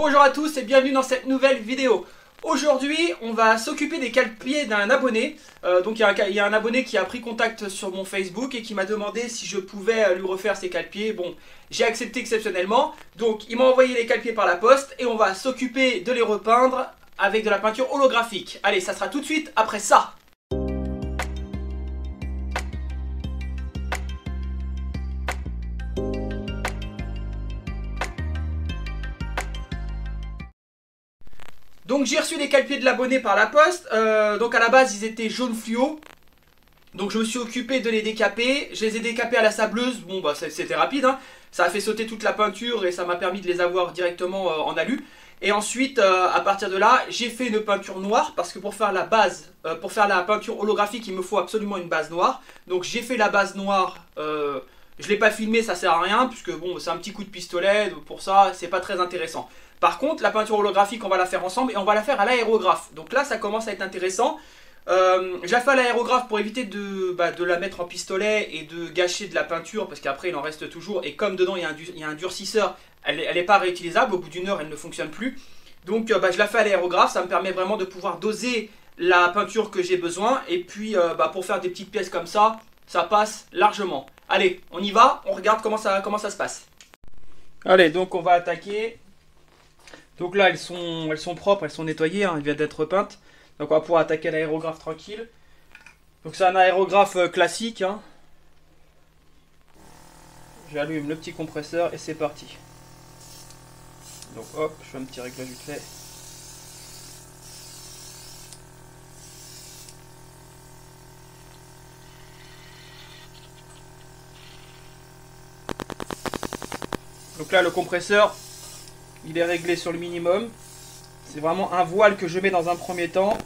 Bonjour à tous et bienvenue dans cette nouvelle vidéo. Aujourd'hui, on va s'occuper des cale-pieds d'un abonné. Donc il y a un abonné qui a pris contact sur mon Facebook et qui m'a demandé si je pouvais lui refaire ses cale-pieds. Bon, j'ai accepté exceptionnellement. Donc il m'a envoyé les cale-pieds par la poste et on va s'occuper de les repeindre avec de la peinture holographique. Allez, ça sera tout de suite après ça. Donc j'ai reçu les cale-pieds de l'abonné par la poste, donc à la base ils étaient jaune fluo. Donc je me suis occupé de les décaper, je les ai décapés à la sableuse, bon bah c'était rapide hein. Ça a fait sauter toute la peinture et ça m'a permis de les avoir directement en alu. Et ensuite à partir de là j'ai fait une peinture noire parce que pour faire la base, pour faire la peinture holographique il me faut absolument une base noire. Donc j'ai fait la base noire, je ne l'ai pas filmé, ça sert à rien puisque bon c'est un petit coup de pistolet, donc pour ça c'est pas très intéressant. Par contre, la peinture holographique, on va la faire ensemble et on va la faire à l'aérographe. Donc là, ça commence à être intéressant. Je la fais à l'aérographe pour éviter de la mettre en pistolet et de gâcher de la peinture parce qu'après, il en reste toujours. Et comme dedans, il y a un durcisseur, elle n'est pas réutilisable. Au bout d'une heure, elle ne fonctionne plus. Donc, je la fais à l'aérographe. Ça me permet vraiment de pouvoir doser la peinture que j'ai besoin. Et puis, pour faire des petites pièces comme ça, ça passe largement. Allez, on y va. On regarde comment ça se passe. Allez, donc on va attaquer. Donc là, elles sont propres, elles sont nettoyées, hein, elles viennent d'être repeintes. Donc on va pouvoir attaquer l'aérographe tranquille. Donc c'est un aérographe classique. Hein. J'allume le petit compresseur et c'est parti. Donc hop, je fais un petit réglage vite fait. Donc là, le compresseur, il est réglé sur le minimum. C'est vraiment un voile que je mets dans un premier temps.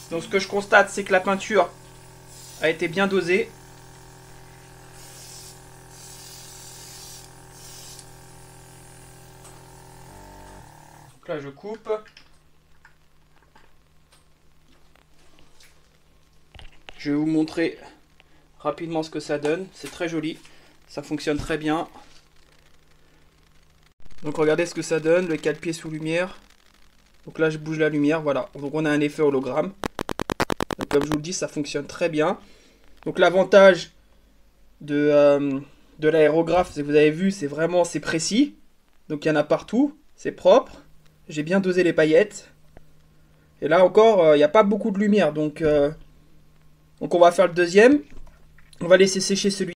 Donc ce que je constate, c'est que la peinture a été bien dosée. Donc là, je coupe. Je vais vous montrer rapidement ce que ça donne. C'est très joli. Ça fonctionne très bien. Donc regardez ce que ça donne, le cale-pied sous lumière. Donc là je bouge la lumière, voilà. Donc on a un effet hologramme. Donc, comme je vous le dis, ça fonctionne très bien. Donc l'avantage de l'aérographe, c'est que vous avez vu, c'est précis. Donc il y en a partout, c'est propre. J'ai bien dosé les paillettes. Et là encore, il n'y a pas beaucoup de lumière. Donc on va faire le deuxième. On va laisser sécher celui.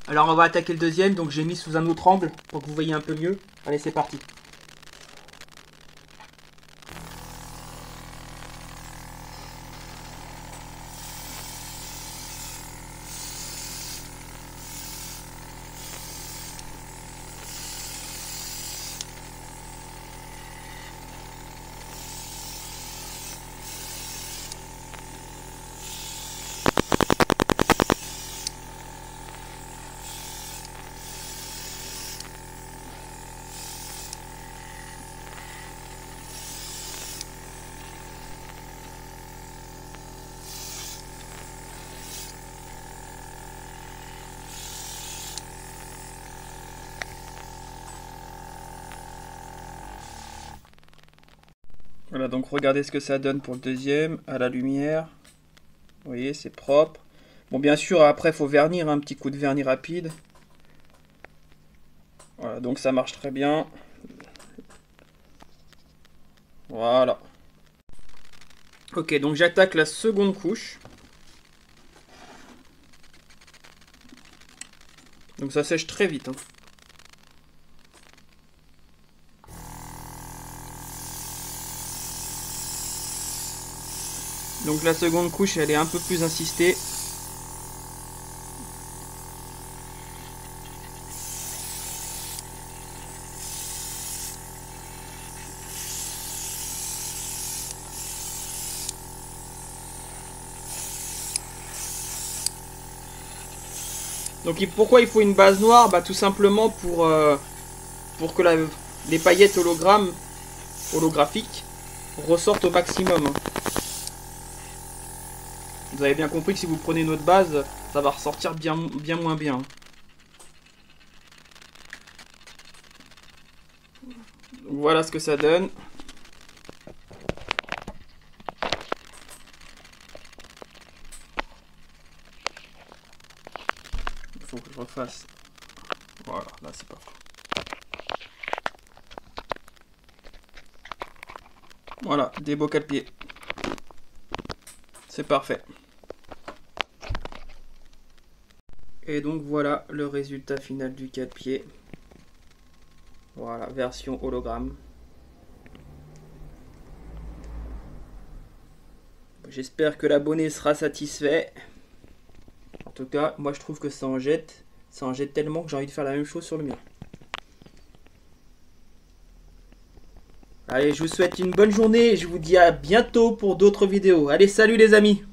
Alors on va attaquer le deuxième, donc j'ai mis sous un autre angle pour que vous voyez un peu mieux. Allez, c'est parti. Voilà, donc regardez ce que ça donne pour le deuxième, à la lumière. Vous voyez, c'est propre. Bon, bien sûr, après, il faut vernir, un petit coup de vernis rapide. Voilà, donc ça marche très bien. Voilà. Ok, donc j'attaque la seconde couche. Donc ça sèche très vite. Hein. Donc la seconde couche, elle est un peu plus insistée. Donc pourquoi il faut une base noire? Tout simplement pour que les paillettes holographiques ressortent au maximum. Hein. Vous avez bien compris que si vous prenez une autre base, ça va ressortir bien moins bien. Donc voilà ce que ça donne. Il faut que je refasse. Voilà, là c'est pas faux. Voilà, des beaux cale-pieds. C'est parfait. Et donc voilà le résultat final du cale-pied. Voilà, version hologramme. J'espère que l'abonné sera satisfait. En tout cas, moi je trouve que ça en jette. Ça en jette tellement que j'ai envie de faire la même chose sur le mien. Allez, je vous souhaite une bonne journée et je vous dis à bientôt pour d'autres vidéos. Allez, salut les amis!